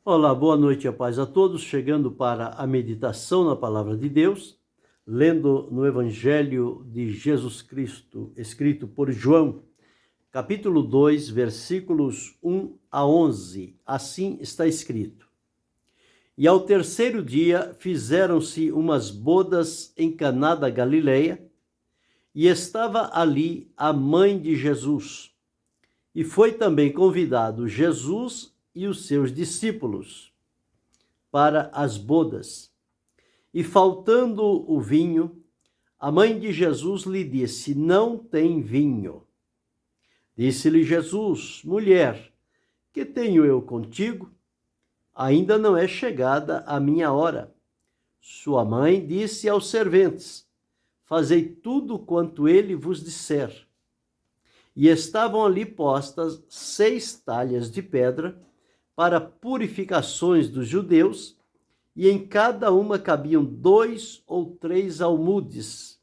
Olá, boa noite e a paz a todos, chegando para a meditação na Palavra de Deus, lendo no Evangelho de Jesus Cristo, escrito por João, capítulo 2, versículos 1 a 11, assim está escrito. E ao terceiro dia fizeram-se umas bodas em Caná da Galileia, e estava ali a mãe de Jesus, e foi também convidado Jesus e os seus discípulos para as bodas. E faltando o vinho, a mãe de Jesus lhe disse: não tem vinho. Disse-lhe Jesus: mulher, que tenho eu contigo? Ainda não é chegada a minha hora. Sua mãe disse aos serventes: fazei tudo quanto ele vos disser. E estavam ali postas 6 talhas de pedra para purificações dos judeus, e em cada uma cabiam 2 ou 3 almudes.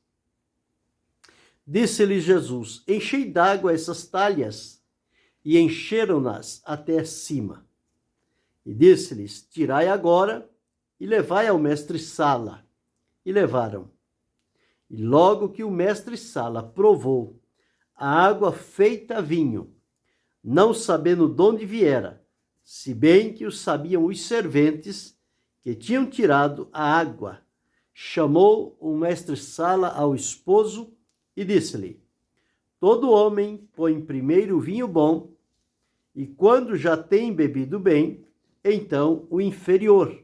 Disse-lhe Jesus: enchei d'água essas talhas, e encheram-nas até cima. E disse-lhes: tirai agora e levai ao mestre-sala. E levaram. E logo que o mestre-sala provou a água feita vinho, não sabendo de onde viera, se bem que o sabiam os serventes que tinham tirado a água, chamou o mestre-sala ao esposo e disse-lhe: todo homem põe primeiro o vinho bom, e quando já tem bebido bem, então o inferior.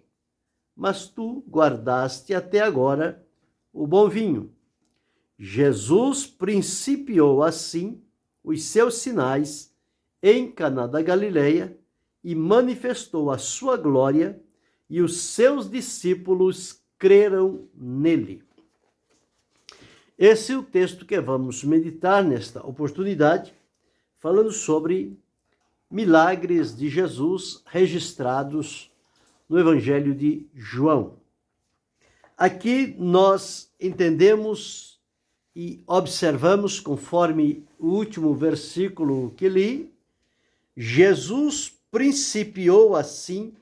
Mas tu guardaste até agora o bom vinho. Jesus principiou assim os seus sinais em Caná da Galileia e manifestou a sua glória, e os seus discípulos creram nele. Esse é o texto que vamos meditar nesta oportunidade, falando sobre milagres de Jesus registrados no Evangelho de João. Aqui nós entendemos e observamos, conforme o último versículo que li, Jesus principiou assim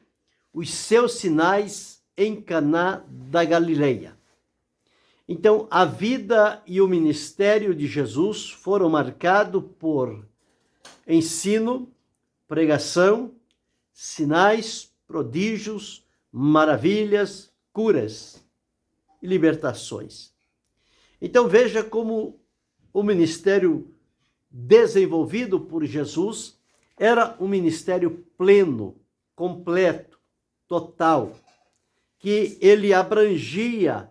os seus sinais em Caná da Galileia. Então, a vida e o ministério de Jesus foram marcados por ensino, pregação, sinais, prodígios, maravilhas, curas e libertações. Então, veja como o ministério desenvolvido por Jesus era um ministério pleno, completo, total, que ele abrangia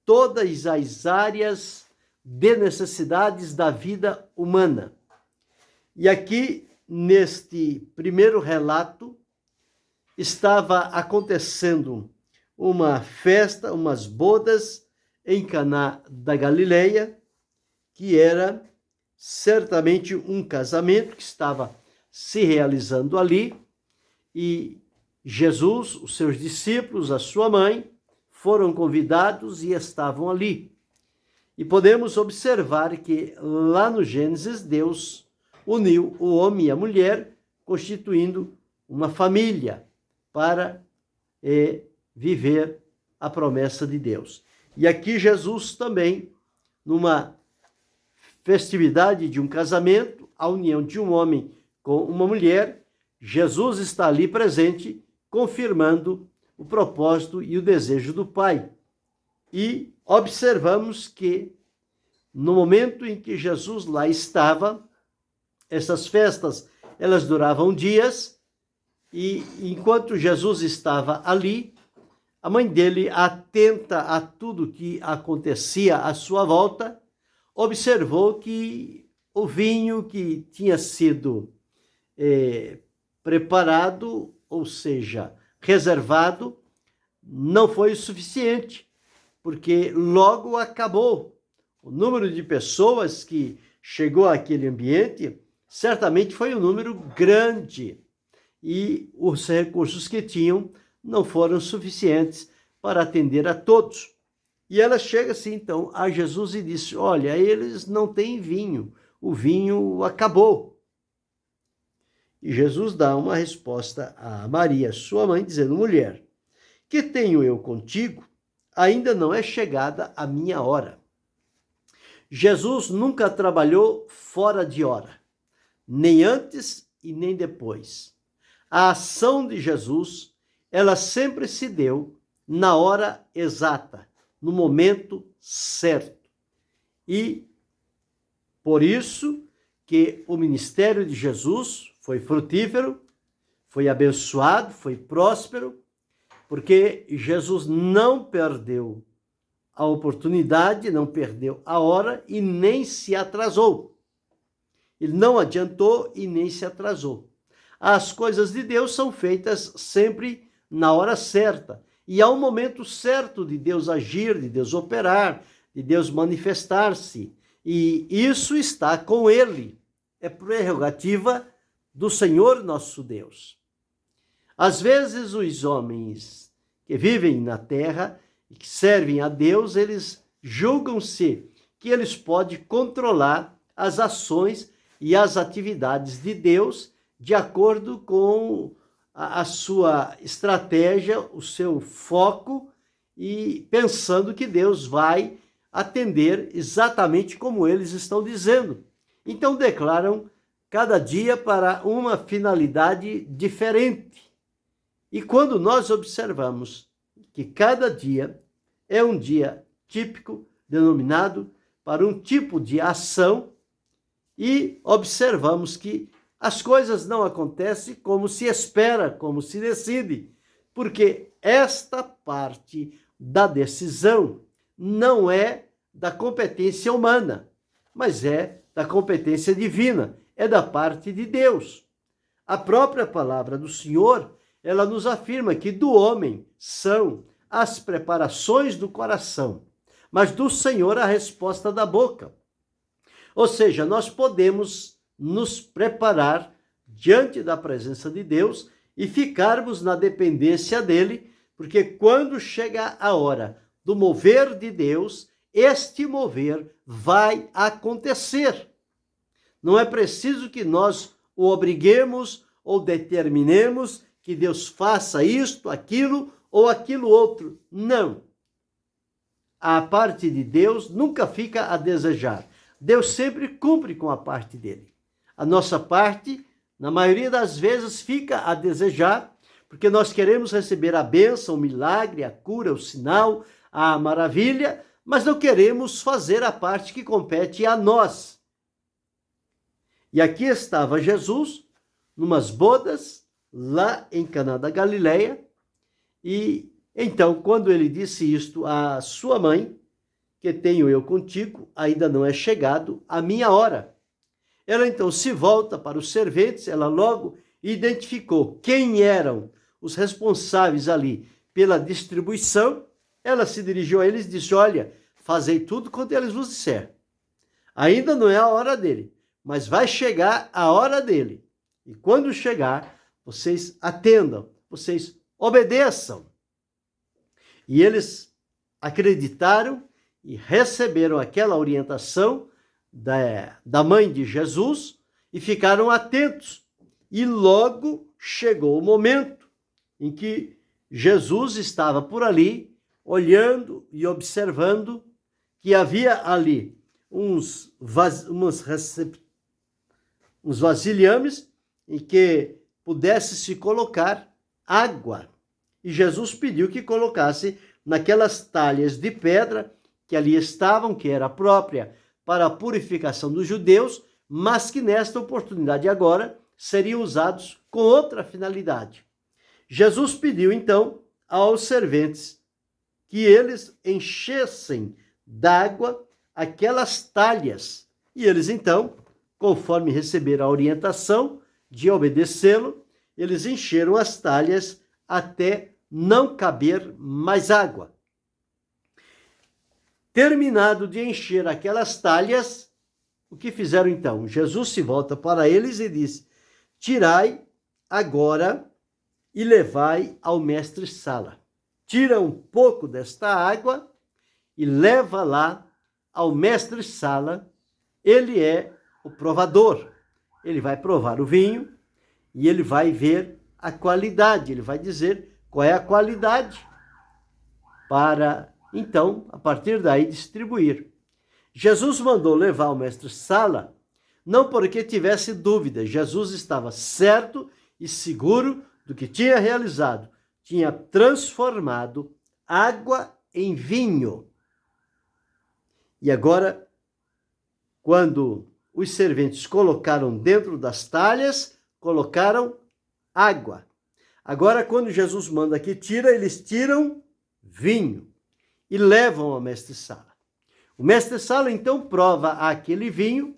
todas as áreas de necessidades da vida humana. E aqui, neste primeiro relato, estava acontecendo uma festa, umas bodas em Caná da Galileia, que era certamente um casamento que estava se realizando ali, e Jesus, os seus discípulos, a sua mãe, foram convidados e estavam ali. E podemos observar que lá no Gênesis, Deus uniu o homem e a mulher, constituindo uma família para viver a promessa de Deus. E aqui Jesus também, numa festividade de um casamento, a união de um homem com uma mulher, Jesus está ali presente, confirmando o propósito e o desejo do Pai. E observamos que, no momento em que Jesus lá estava, essas festas, elas duravam dias, e enquanto Jesus estava ali, a mãe dele, atenta a tudo que acontecia à sua volta, observou que o vinho que tinha sido preparado, ou seja, reservado, não foi o suficiente, porque logo acabou. O número de pessoas que chegou àquele ambiente certamente foi um número grande, e os recursos que tinham não foram suficientes para atender a todos. E ela chega assim então a Jesus e diz: olha, eles não têm vinho, o vinho acabou. E Jesus dá uma resposta a Maria, sua mãe, dizendo: mulher, que tenho eu contigo? Ainda não é chegada a minha hora. Jesus nunca trabalhou fora de hora, nem antes e nem depois. A ação de Jesus, ela sempre se deu na hora exata, no momento certo. E por isso que o ministério de Jesus foi frutífero, foi abençoado, foi próspero, porque Jesus não perdeu a oportunidade, não perdeu a hora e nem se atrasou. Ele não adiantou e nem se atrasou. As coisas de Deus são feitas sempre na hora certa. E há um momento certo de Deus agir, de Deus operar, de Deus manifestar-se. E isso está com ele. É prerrogativa do Senhor nosso Deus. Às vezes os homens que vivem na terra e que servem a Deus, eles julgam-se que eles podem controlar as ações e as atividades de Deus de acordo com a sua estratégia, o seu foco, e pensando que Deus vai atender exatamente como eles estão dizendo. Então declaram cada dia para uma finalidade diferente. E quando nós observamos que cada dia é um dia típico, denominado para um tipo de ação, e observamos que as coisas não acontecem como se espera, como se decide, porque esta parte da decisão não é da competência humana, mas é da competência divina, é da parte de Deus. A própria palavra do Senhor, ela nos afirma que do homem são as preparações do coração, mas do Senhor a resposta da boca. Ou seja, nós podemos nos preparar diante da presença de Deus e ficarmos na dependência dele, porque quando chega a hora do mover de Deus, este mover vai acontecer. Não é preciso que nós o obriguemos ou determinemos que Deus faça isto, aquilo ou aquilo outro. Não. A parte de Deus nunca fica a desejar. Deus sempre cumpre com a parte dele. A nossa parte, na maioria das vezes, fica a desejar, porque nós queremos receber a bênção, o milagre, a cura, o sinal, a maravilha, mas não queremos fazer a parte que compete a nós. E aqui estava Jesus, numas bodas, lá em Caná da Galileia, e então, quando ele disse isto à sua mãe, que tenho eu contigo, ainda não é chegado a minha hora. Ela então se volta para os serventes, ela logo identificou quem eram os responsáveis ali pela distribuição. Ela se dirigiu a eles e disse: olha, fazei tudo quanto eles vos disser. Ainda não é a hora dele, mas vai chegar a hora dele. E quando chegar, vocês atendam, vocês obedeçam. E eles acreditaram e receberam aquela orientação da mãe de Jesus e ficaram atentos. E logo chegou o momento em que Jesus estava por ali, olhando e observando que havia ali uns vasilhames em que pudesse se colocar água. E Jesus pediu que colocasse naquelas talhas de pedra que ali estavam, que era própria para a purificação dos judeus, mas que nesta oportunidade agora seriam usados com outra finalidade. Jesus pediu então aos serventes que eles enchessem d'água aquelas talhas. E eles então, conforme receberam a orientação de obedecê-lo, eles encheram as talhas até não caber mais água. Terminado de encher aquelas talhas, o que fizeram então? Jesus se volta para eles e diz: tirai agora e levai ao mestre-sala. Tira um pouco desta água e leva lá ao mestre-sala. Ele é o provador. Ele vai provar o vinho e ele vai ver a qualidade, ele vai dizer qual é a qualidade para, então, a partir daí, distribuir. Jesus mandou levar o mestre-sala, não porque tivesse dúvida, Jesus estava certo e seguro do que tinha realizado, tinha transformado água em vinho. E agora, quando os serventes colocaram dentro das talhas, colocaram água. Agora, quando Jesus manda que tira, eles tiram vinho e levam ao mestre-sala. O mestre-sala, então, prova aquele vinho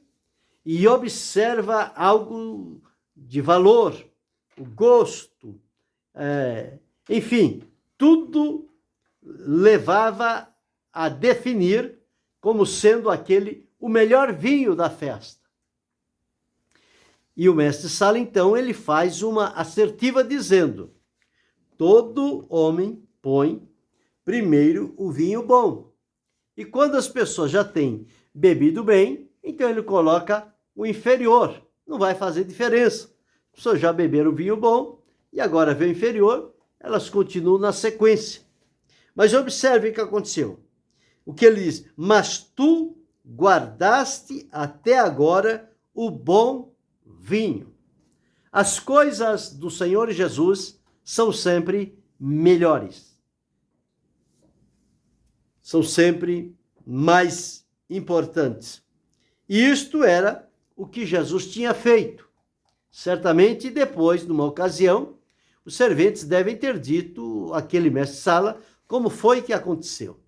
e observa algo de valor, o gosto, enfim, tudo levava a definir como sendo aquele o melhor vinho da festa. E o mestre-sala, então, ele faz uma assertiva dizendo: todo homem põe primeiro o vinho bom. E quando as pessoas já têm bebido bem, então ele coloca o inferior. Não vai fazer diferença. As pessoas já beberam vinho bom e agora vem o inferior, elas continuam na sequência. Mas observe o que aconteceu. O que ele diz: mas tu guardaste até agora o bom vinho. As coisas do Senhor Jesus são sempre melhores. São sempre mais importantes. E isto era o que Jesus tinha feito. Certamente depois, numa ocasião, os serventes devem ter dito àquele mestre-sala como foi que aconteceu.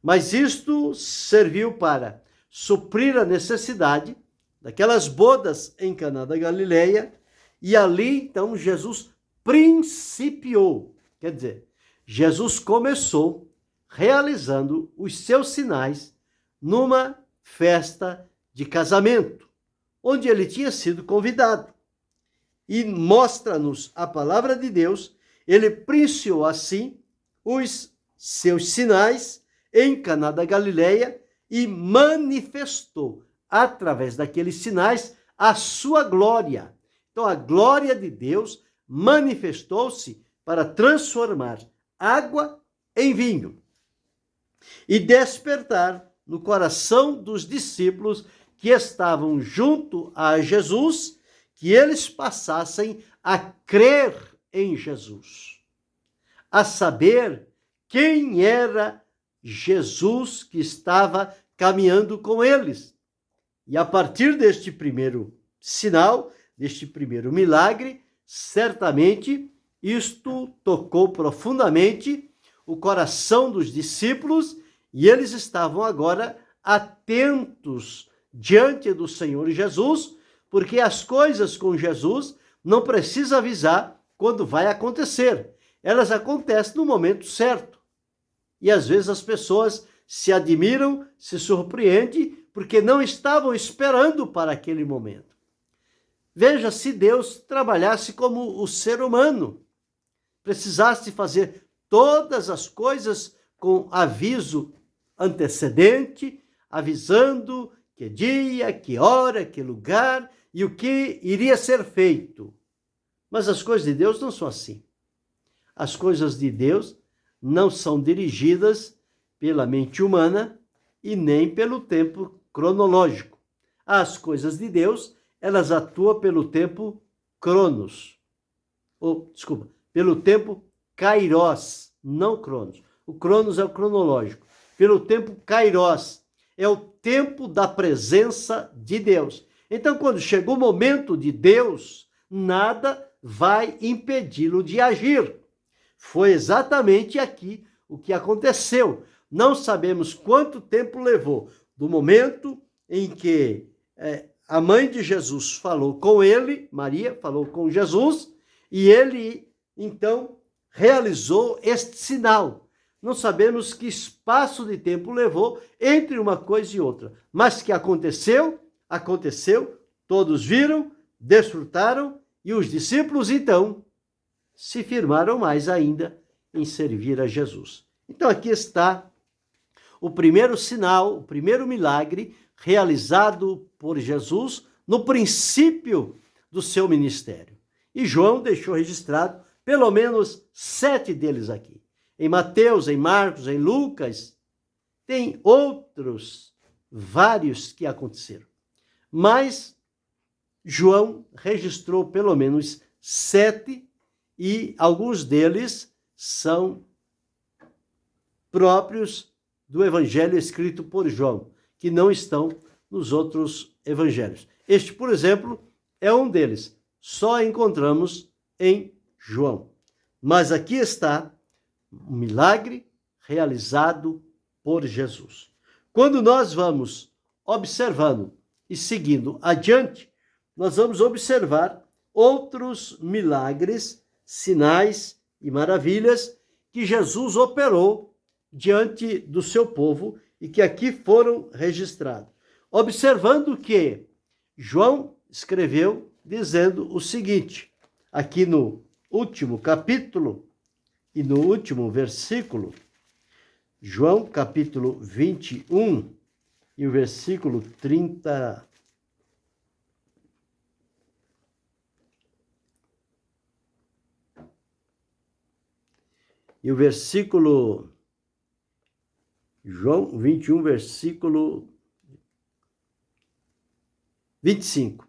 Mas isto serviu para suprir a necessidade daquelas bodas em Caná da Galileia, e ali, então, Jesus principiou. Quer dizer, Jesus começou realizando os seus sinais numa festa de casamento, onde ele tinha sido convidado. E mostra-nos a palavra de Deus, ele principiou assim os seus sinais em Caná da Galileia e manifestou, através daqueles sinais, a sua glória. Então, a glória de Deus manifestou-se para transformar água em vinho e despertar no coração dos discípulos que estavam junto a Jesus, que eles passassem a crer em Jesus, a saber quem era Jesus que estava caminhando com eles. E a partir deste primeiro sinal, deste primeiro milagre, certamente isto tocou profundamente o coração dos discípulos e eles estavam agora atentos diante do Senhor Jesus, porque as coisas com Jesus não precisa avisar quando vai acontecer. Elas acontecem no momento certo. E às vezes as pessoas se admiram, se surpreendem, porque não estavam esperando para aquele momento. Veja, se Deus trabalhasse como o ser humano, precisasse fazer todas as coisas com aviso antecedente, avisando que dia, que hora, que lugar e o que iria ser feito. Mas as coisas de Deus não são assim. As coisas de Deus não são dirigidas pela mente humana e nem pelo tempo cronológico. As coisas de Deus, elas atuam pelo tempo cronos. Pelo tempo kairos, não cronos. O cronos é o cronológico. Pelo tempo kairos, é o tempo da presença de Deus. Então, quando chega o momento de Deus, nada vai impedi-lo de agir. Foi exatamente aqui o que aconteceu. Não sabemos quanto tempo levou do momento em que a mãe de Jesus falou com ele, Maria falou com Jesus, e ele, então, realizou este sinal. Não sabemos que espaço de tempo levou entre uma coisa e outra, mas que aconteceu, todos viram, desfrutaram, e os discípulos, então, se firmaram mais ainda em servir a Jesus. Então, aqui está o primeiro sinal, o primeiro milagre realizado por Jesus no princípio do seu ministério. E João deixou registrado pelo menos 7 deles aqui. Em Mateus, em Marcos, em Lucas, tem outros vários que aconteceram. Mas João registrou pelo menos 7 e alguns deles são próprios do evangelho escrito por João, que não estão nos outros evangelhos. Este, por exemplo, é um deles. Só encontramos em João. Mas aqui está um milagre realizado por Jesus. Quando nós vamos observando e seguindo adiante, nós vamos observar outros milagres, sinais e maravilhas que Jesus operou diante do seu povo e que aqui foram registrados. Observando que João escreveu dizendo o seguinte, aqui no último capítulo e no último versículo, João capítulo 21 e o versículo 30. E o versículo, João 21, versículo 25.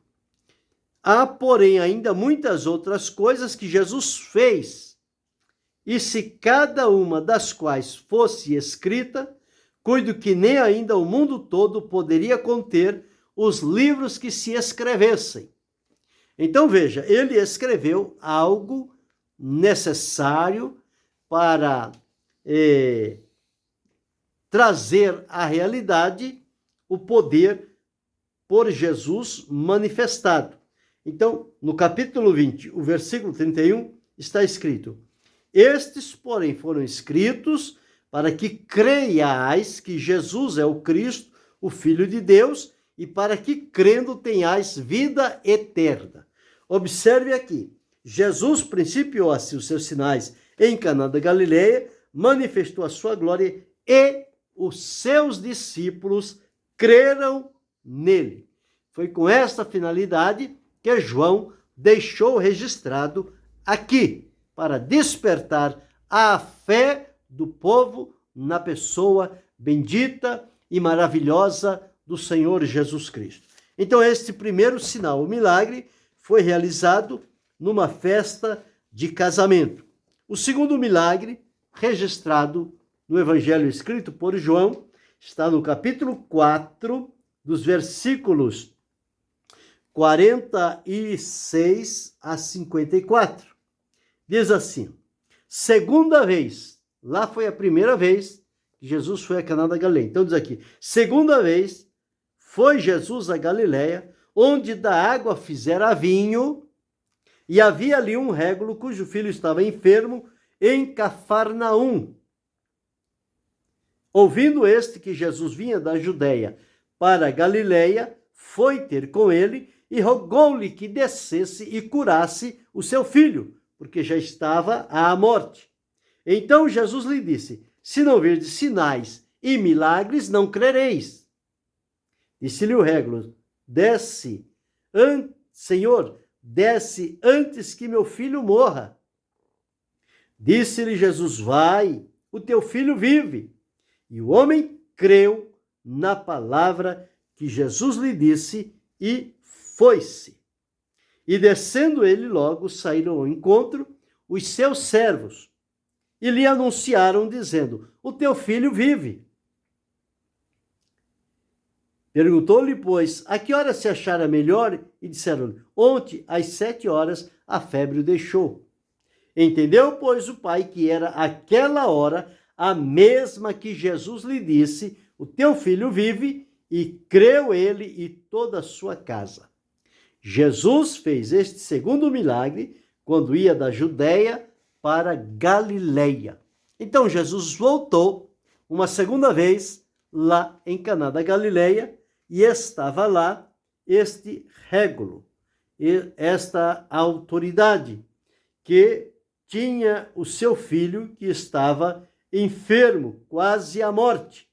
Há, porém, ainda muitas outras coisas que Jesus fez, e se cada uma das quais fosse escrita, cuido que nem ainda o mundo todo poderia conter os livros que se escrevessem. Então, veja, ele escreveu algo necessário para trazer à realidade o poder por Jesus manifestado. Então, no capítulo 20, o versículo 31, está escrito: estes, porém, foram escritos para que creiais que Jesus é o Cristo, o Filho de Deus, e para que, crendo, tenhais vida eterna. Observe aqui, Jesus principiou assim os seus sinais em Caná da Galileia, manifestou a sua glória e os seus discípulos creram nele. Foi com esta finalidade que João deixou registrado aqui, para despertar a fé do povo na pessoa bendita e maravilhosa do Senhor Jesus Cristo. Então, este primeiro sinal, o milagre, foi realizado numa festa de casamento. O segundo milagre, registrado no evangelho escrito por João, está no capítulo 4, dos versículos 46 a 54. Diz assim: segunda vez, lá foi a primeira vez que Jesus foi a Caná da Galileia. Então diz aqui, segunda vez foi Jesus a Galileia, onde da água fizera vinho, e havia ali um régulo cujo filho estava enfermo em Cafarnaum. Ouvindo este que Jesus vinha da Judeia para a Galileia, foi ter com ele e rogou-lhe que descesse e curasse o seu filho, porque já estava à morte. Então Jesus lhe disse: se não virdes sinais e milagres, não crereis. Disse-lhe o régulo: desce, Senhor, desce antes que meu filho morra. Disse-lhe Jesus: vai, o teu filho vive. E o homem creu na palavra que Jesus lhe disse e foi-se. E descendo ele logo, saíram ao encontro os seus servos e lhe anunciaram, dizendo: o teu filho vive. Perguntou-lhe, pois, a que hora se achara melhor? E disseram-lhe: ontem, às 7 horas, a febre o deixou. Entendeu, pois, o pai que era aquela hora a mesma que Jesus lhe disse: o teu filho vive, e creu ele e toda a sua casa. Jesus fez este segundo milagre quando ia da Judeia para Galileia. Então Jesus voltou uma segunda vez lá em Caná da Galileia e estava lá este régulo, esta autoridade que tinha o seu filho que estava enfermo, quase à morte.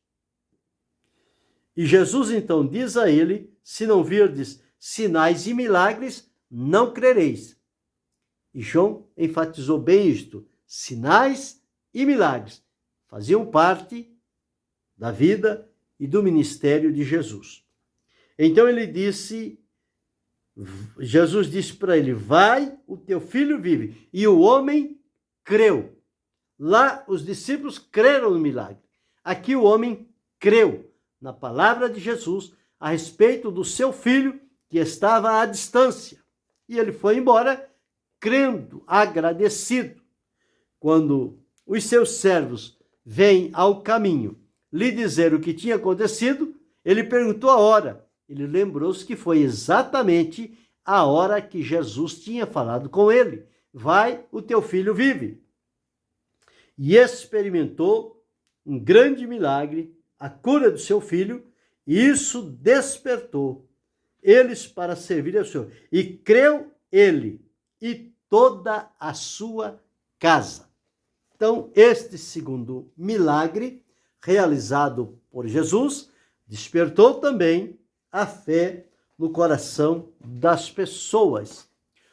E Jesus então diz a ele: se não virdes sinais e milagres, não crereis. E João enfatizou bem isto: sinais e milagres faziam parte da vida e do ministério de Jesus. Então Jesus disse para ele: vai, o teu filho vive. E o homem creu. Lá os discípulos creram no milagre. Aqui o homem creu na palavra de Jesus a respeito do seu filho que estava à distância. E ele foi embora crendo, agradecido. Quando os seus servos vêm ao caminho lhe dizer o que tinha acontecido, ele perguntou a hora. Ele lembrou-se que foi exatamente a hora que Jesus tinha falado com ele: vai, o teu filho vive. E experimentou um grande milagre, a cura do seu filho, e isso despertou eles para servir ao Senhor. E creu ele e toda a sua casa. Então, este segundo milagre, realizado por Jesus, despertou também a fé no coração das pessoas.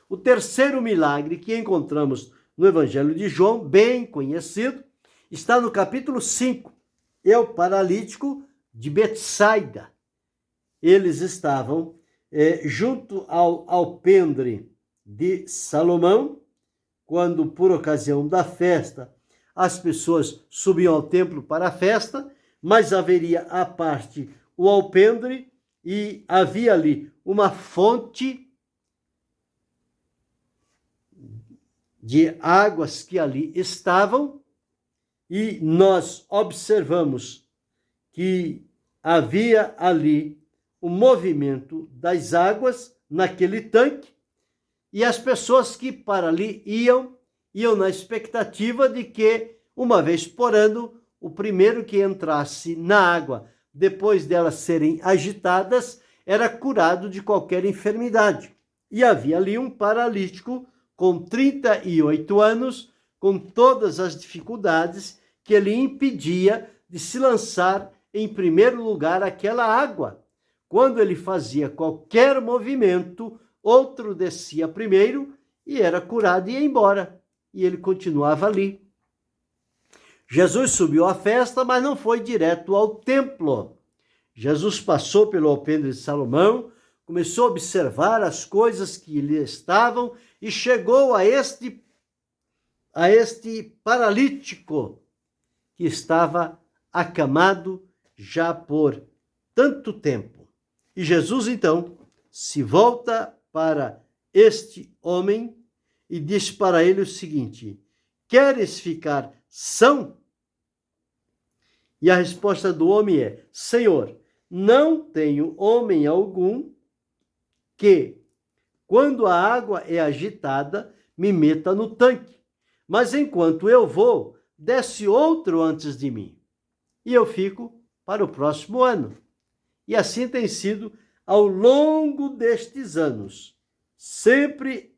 O terceiro milagre que encontramos no Evangelho de João, bem conhecido, está no capítulo 5. É o paralítico de Betsaida. Eles estavam junto ao alpendre de Salomão, quando, por ocasião da festa, as pessoas subiam ao templo para a festa, mas haveria à parte o alpendre e havia ali uma fonte de águas que ali estavam, e nós observamos que havia ali o movimento das águas naquele tanque, e as pessoas que para ali iam na expectativa de que, uma vez por ano, o primeiro que entrasse na água, depois delas serem agitadas, era curado de qualquer enfermidade. E havia ali um paralítico com 38 anos, com todas as dificuldades que lhe impedia de se lançar em primeiro lugar àquela água. Quando ele fazia qualquer movimento, outro descia primeiro e era curado e ia embora. E ele continuava ali. Jesus subiu à festa, mas não foi direto ao templo. Jesus passou pelo alpendre de Salomão, começou a observar as coisas que lhe estavam e chegou a este paralítico que estava acamado já por tanto tempo. E Jesus, então, se volta para este homem e diz para ele o seguinte: queres ficar são? E a resposta do homem é: Senhor, não tenho homem algum que, quando a água é agitada, me meta no tanque. Mas enquanto eu vou, desce outro antes de mim. E eu fico para o próximo ano. E assim tem sido ao longo destes anos, sempre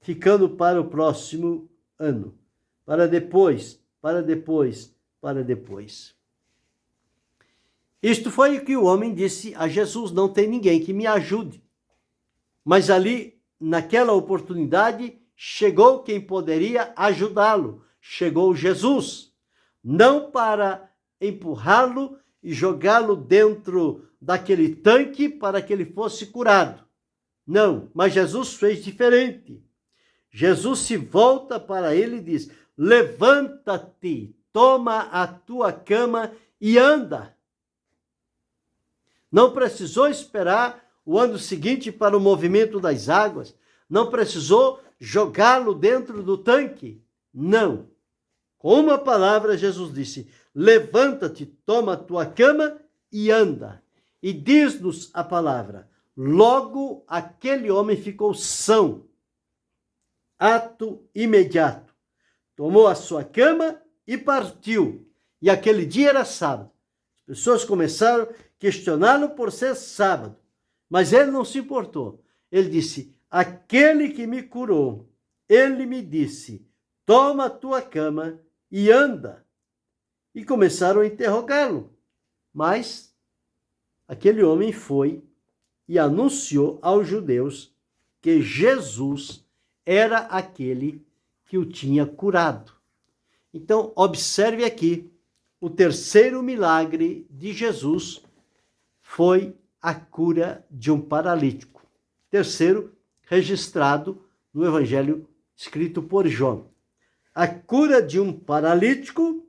ficando para o próximo ano, para depois, para depois, para depois. Isto foi o que o homem disse a Jesus: não tem ninguém que me ajude. Mas ali, naquela oportunidade, chegou quem poderia ajudá-lo. Chegou Jesus, não para empurrá-lo e jogá-lo dentro daquele tanque para que ele fosse curado. Não, mas Jesus fez diferente. Jesus se volta para ele e diz: levanta-te, toma a tua cama e anda. Não precisou esperar o ano seguinte para o movimento das águas. Não precisou jogá-lo dentro do tanque. Não. Com uma palavra, Jesus disse: levanta-te, toma a tua cama e anda. E diz-nos a palavra: logo aquele homem ficou são. Ato imediato. Tomou a sua cama e partiu. E aquele dia era sábado. As pessoas começaram a questioná-lo por ser sábado. Mas ele não se importou. Ele disse: aquele que me curou, ele me disse: toma a tua cama e anda. E começaram a interrogá-lo. Mas aquele homem foi e anunciou aos judeus que Jesus era aquele que o tinha curado. Então, observe aqui, o terceiro milagre de Jesus foi a cura de um paralítico. Terceiro, registrado no Evangelho escrito por João. A cura de um paralítico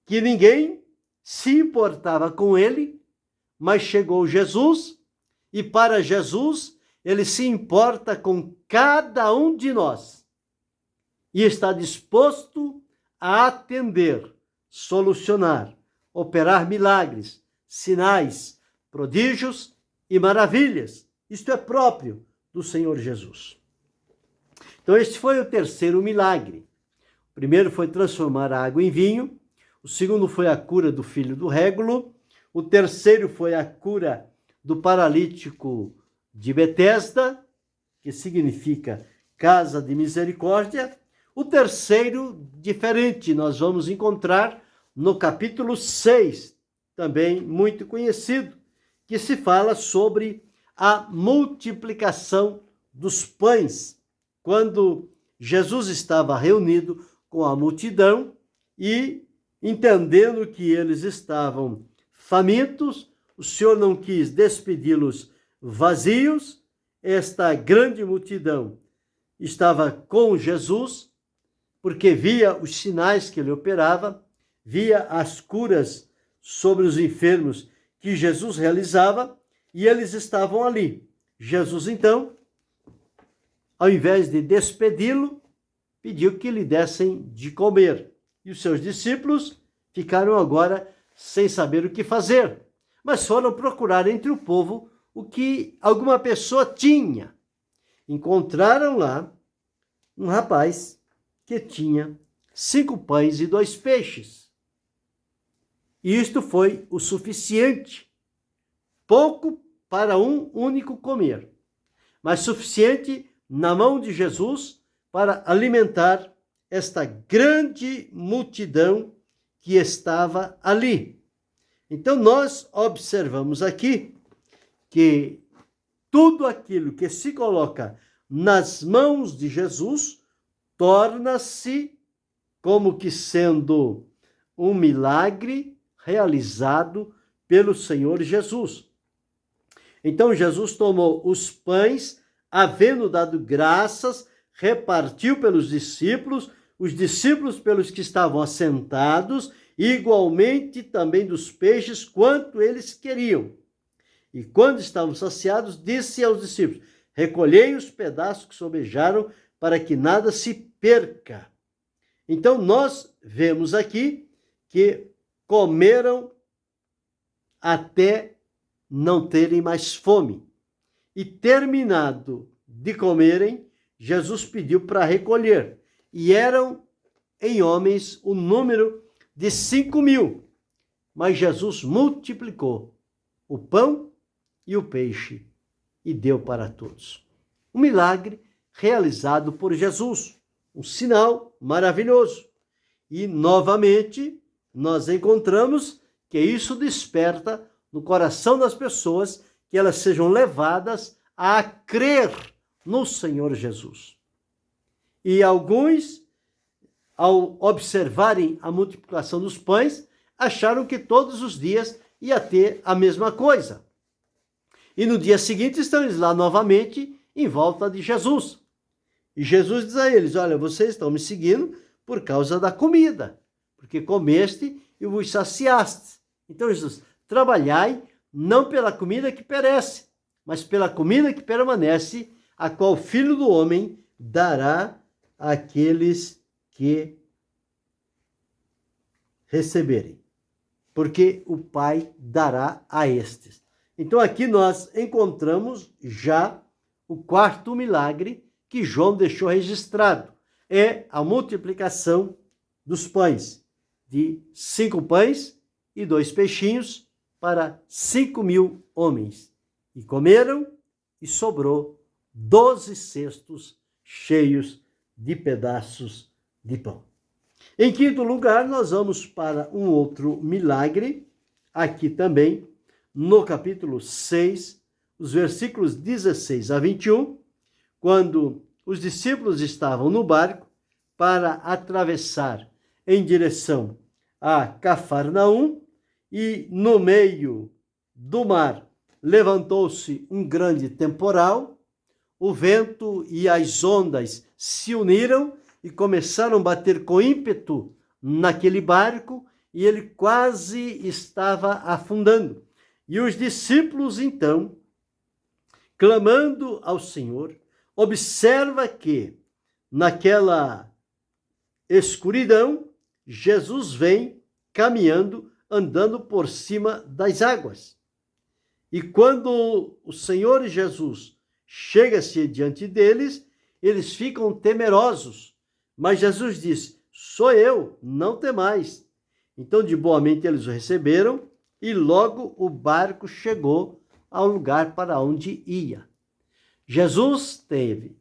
que ninguém se importava com ele, mas chegou Jesus e para Jesus ele se importa com cada um de nós e está disposto a atender, solucionar, operar milagres, sinais, prodígios e maravilhas. Isto é próprio do Senhor Jesus. Então, este foi o terceiro milagre. O primeiro foi transformar a água em vinho. O segundo foi a cura do filho do régulo. O terceiro foi a cura do paralítico de Betesda, que significa casa de misericórdia. O terceiro, diferente, nós vamos encontrar no capítulo 6, também muito conhecido, que se fala sobre a multiplicação dos pães, quando Jesus estava reunido com a multidão e, entendendo que eles estavam famintos, o Senhor não quis despedi-los vazios. Esta grande multidão estava com Jesus, porque via os sinais que ele operava, via as curas sobre os enfermos que Jesus realizava, e eles estavam ali. Jesus, então, ao invés de despedi-lo, pediu que lhe dessem de comer. E os seus discípulos ficaram agora sem saber o que fazer, mas foram procurar entre o povo o que alguma pessoa tinha. Encontraram lá um rapaz que tinha 5 pães e 2 peixes. E isto foi o suficiente, pouco para um único comer, mas suficiente na mão de Jesus para alimentar esta grande multidão que estava ali. Então nós observamos aqui que tudo aquilo que se coloca nas mãos de Jesus torna-se como que sendo um milagre realizado pelo Senhor Jesus. Então Jesus tomou os pães, havendo dado graças, repartiu pelos discípulos, os discípulos pelos que estavam assentados, e igualmente também dos peixes, quanto eles queriam. E quando estavam saciados, disse aos discípulos: recolhei os pedaços que sobejaram, para que nada se perca. Então nós vemos aqui que comeram até não terem mais fome. E terminado de comerem, Jesus pediu para recolher. E eram em homens o número de 5.000. Mas Jesus multiplicou o pão e o peixe e deu para todos. Um milagre realizado por Jesus. Um sinal maravilhoso. E novamente nós encontramos que isso desperta no coração das pessoas que elas sejam levadas a crer no Senhor Jesus. E alguns, ao observarem a multiplicação dos pães, acharam que todos os dias ia ter a mesma coisa. E no dia seguinte estão eles lá novamente em volta de Jesus. E Jesus diz a eles: olha, vocês estão me seguindo por causa da comida, porque comeste e vos saciaste. Então Jesus: trabalhai não pela comida que perece, mas pela comida que permanece, a qual o Filho do Homem dará àqueles que receberem, porque o Pai dará a estes. Então aqui nós encontramos já o quarto milagre que João deixou registrado. É a multiplicação dos pães, de 5 pães e 2 peixinhos para 5.000 homens. E comeram e sobrou 12 cestos cheios de pedaços de pão. Em quinto lugar, nós vamos para um outro milagre, aqui também, no capítulo 6, os versículos 16 a 21, quando os discípulos estavam no barco para atravessar em direção a Cafarnaum e no meio do mar levantou-se um grande temporal, o vento e as ondas se uniram e começaram a bater com ímpeto naquele barco e ele quase estava afundando. E os discípulos, então, clamando ao Senhor, observa que naquela escuridão, Jesus vem caminhando, andando por cima das águas. E quando o Senhor Jesus chega-se diante deles, eles ficam temerosos. Mas Jesus diz: sou eu, não temais. Então, de boa mente, eles o receberam e logo o barco chegou ao lugar para onde ia. Jesus teve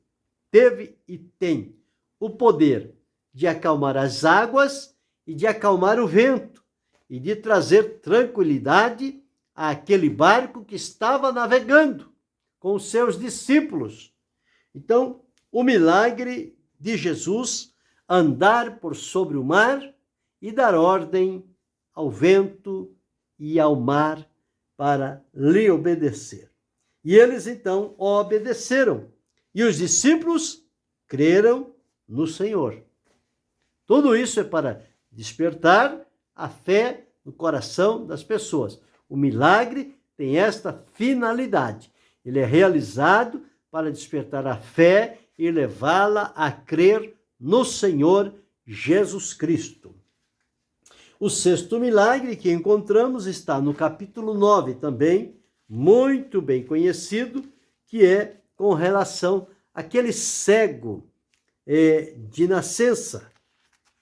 e tem o poder de acalmar as águas e de acalmar o vento e de trazer tranquilidade àquele barco que estava navegando com os seus discípulos. Então, o milagre de Jesus, andar por sobre o mar e dar ordem ao vento e ao mar para lhe obedecer. E eles então obedeceram. E os discípulos creram no Senhor. Tudo isso é para despertar a fé no coração das pessoas. O milagre tem esta finalidade. Ele é realizado para despertar a fé e levá-la a crer no Senhor Jesus Cristo. O sexto milagre que encontramos está no capítulo 9 também, muito bem conhecido, que é com relação àquele cego de nascença,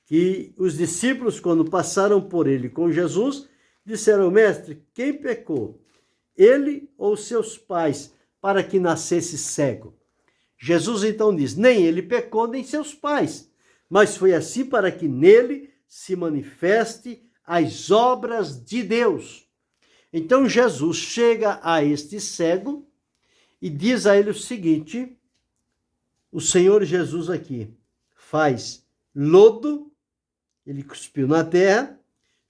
que os discípulos, quando passaram por ele com Jesus, disseram: mestre, quem pecou, ele ou seus pais, para que nascesse cego? Jesus então diz: nem ele pecou, nem seus pais, mas foi assim para que nele se manifeste as obras de Deus. Então Jesus chega a este cego e diz a ele o seguinte: o Senhor Jesus aqui faz lodo, ele cuspiu na terra,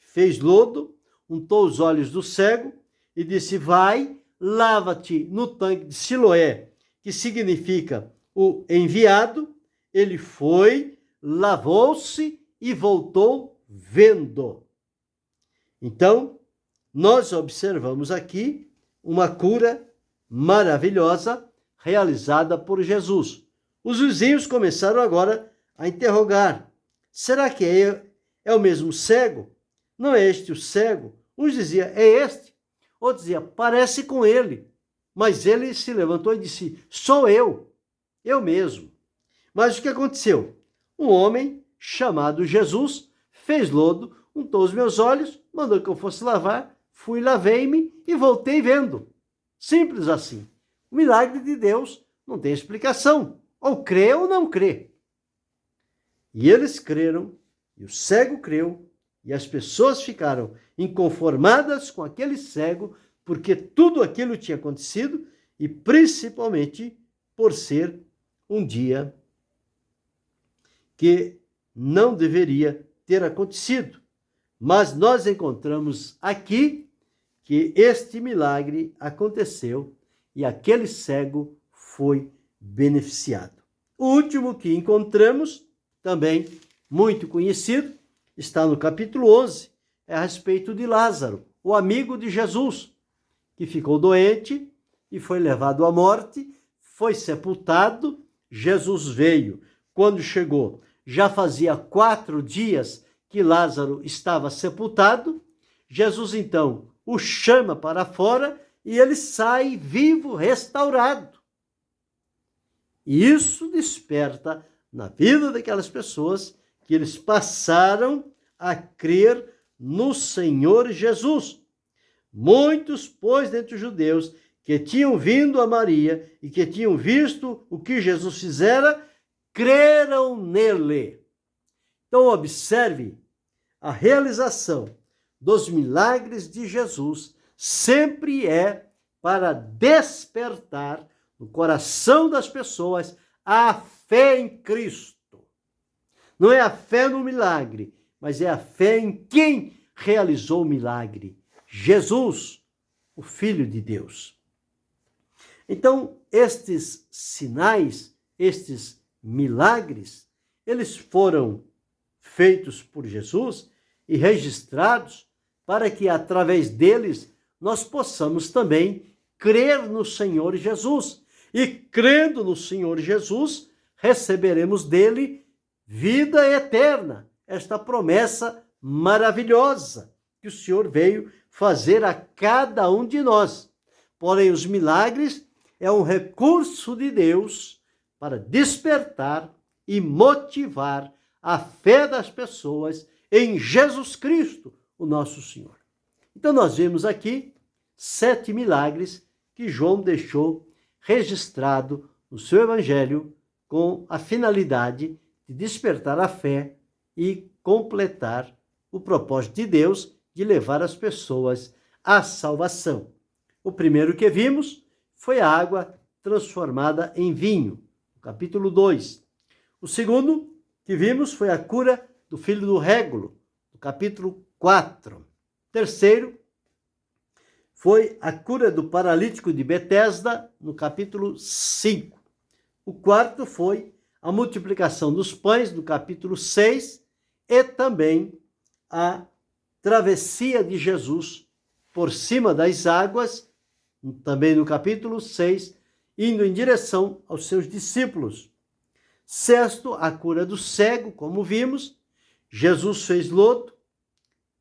fez lodo, untou os olhos do cego e disse: vai, lava-te no tanque de Siloé, que significa o enviado. Ele foi, lavou-se e voltou vendo. Então, nós observamos aqui uma cura maravilhosa realizada por Jesus. Os vizinhos começaram agora a interrogar: será que é o mesmo cego? Não é este o cego? Uns diziam: é este. Outros diziam: parece com ele. Mas ele se levantou e disse: sou eu mesmo. Mas o que aconteceu? Um homem chamado Jesus fez lodo, untou os meus olhos, mandou que eu fosse lavar, fui, lavei-me e voltei vendo. Simples assim. O milagre de Deus não tem explicação. Ou crê ou não crê. E eles creram, e o cego creu, e as pessoas ficaram inconformadas com aquele cego, porque tudo aquilo tinha acontecido, e principalmente por ser um dia que não deveria ter acontecido. Mas nós encontramos aqui que este milagre aconteceu e aquele cego foi beneficiado. O último que encontramos, também muito conhecido, está no capítulo 11, é a respeito de Lázaro, o amigo de Jesus, que ficou doente e foi levado à morte, foi sepultado. Jesus veio. Quando chegou, já fazia 4 dias que Lázaro estava sepultado. Jesus, então, o chama para fora e ele sai vivo, restaurado. E isso desperta na vida daquelas pessoas que eles passaram a crer no Senhor Jesus. Muitos, pois, dentre os judeus que tinham vindo a Maria e que tinham visto o que Jesus fizera, creram nele. Então, observe a realização dos milagres de Jesus sempre é para despertar no coração das pessoas a fé em Cristo. Não é a fé no milagre, mas é a fé em quem realizou o milagre, Jesus, o Filho de Deus. Então, estes sinais, estes milagres, eles foram feitos por Jesus e registrados para que, através deles, nós possamos também crer no Senhor Jesus. E, crendo no Senhor Jesus, receberemos dele vida eterna, esta promessa maravilhosa que o Senhor veio fazer a cada um de nós. Porém, os milagres é um recurso de Deus para despertar e motivar a fé das pessoas em Jesus Cristo, o nosso Senhor. Então, nós vemos aqui 7 milagres que João deixou registrado no seu evangelho com a finalidade de despertar a fé e completar o propósito de Deus de levar as pessoas à salvação. O primeiro que vimos foi a água transformada em vinho, no capítulo 2. O segundo que vimos foi a cura do filho do régulo, no capítulo 4. Terceiro foi a cura do paralítico de Betesda, no capítulo 5. O quarto foi a multiplicação dos pães, no capítulo 6, e também a travessia de Jesus por cima das águas, também no capítulo 6, indo em direção aos seus discípulos. Sexto, a cura do cego, como vimos. Jesus fez lodo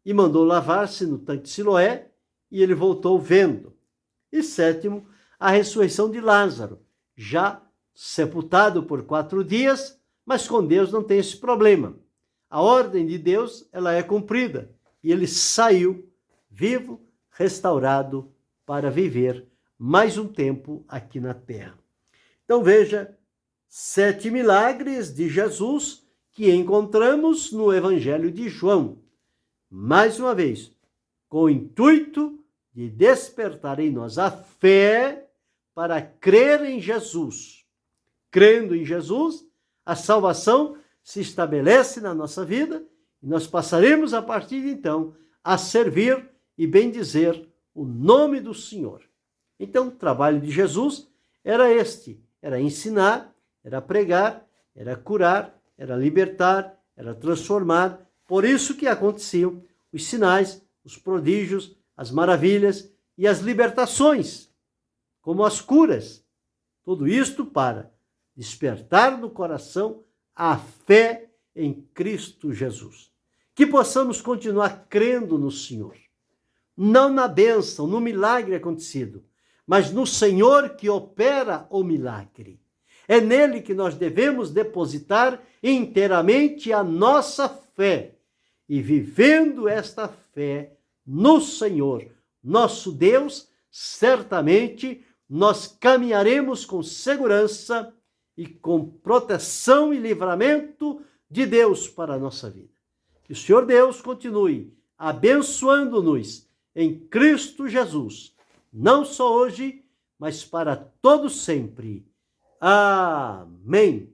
e mandou lavar-se no tanque de Siloé, e ele voltou vendo. E sétimo, a ressurreição de Lázaro, já sepultado por 4 dias, mas com Deus não tem esse problema. A ordem de Deus, ela é cumprida, e ele saiu vivo, restaurado, para viver mais um tempo aqui na terra. Então veja, 7 milagres de Jesus que encontramos no Evangelho de João. Mais uma vez, com o intuito de despertar em nós a fé para crer em Jesus. Crendo em Jesus, a salvação se estabelece na nossa vida e nós passaremos a partir de então a servir e bendizer o nome do Senhor. Então, o trabalho de Jesus era este, era ensinar, era pregar, era curar, era libertar, era transformar. Por isso que aconteciam os sinais, os prodígios, as maravilhas e as libertações, como as curas. Tudo isto para despertar no coração a fé em Cristo Jesus. Que possamos continuar crendo no Senhor. Não na bênção, no milagre acontecido, mas no Senhor que opera o milagre. É nele que nós devemos depositar inteiramente a nossa fé. E vivendo esta fé no Senhor, nosso Deus, certamente nós caminharemos com segurança e com proteção e livramento de Deus para a nossa vida. Que o Senhor Deus continue abençoando-nos em Cristo Jesus, não só hoje, mas para todo sempre. Amém.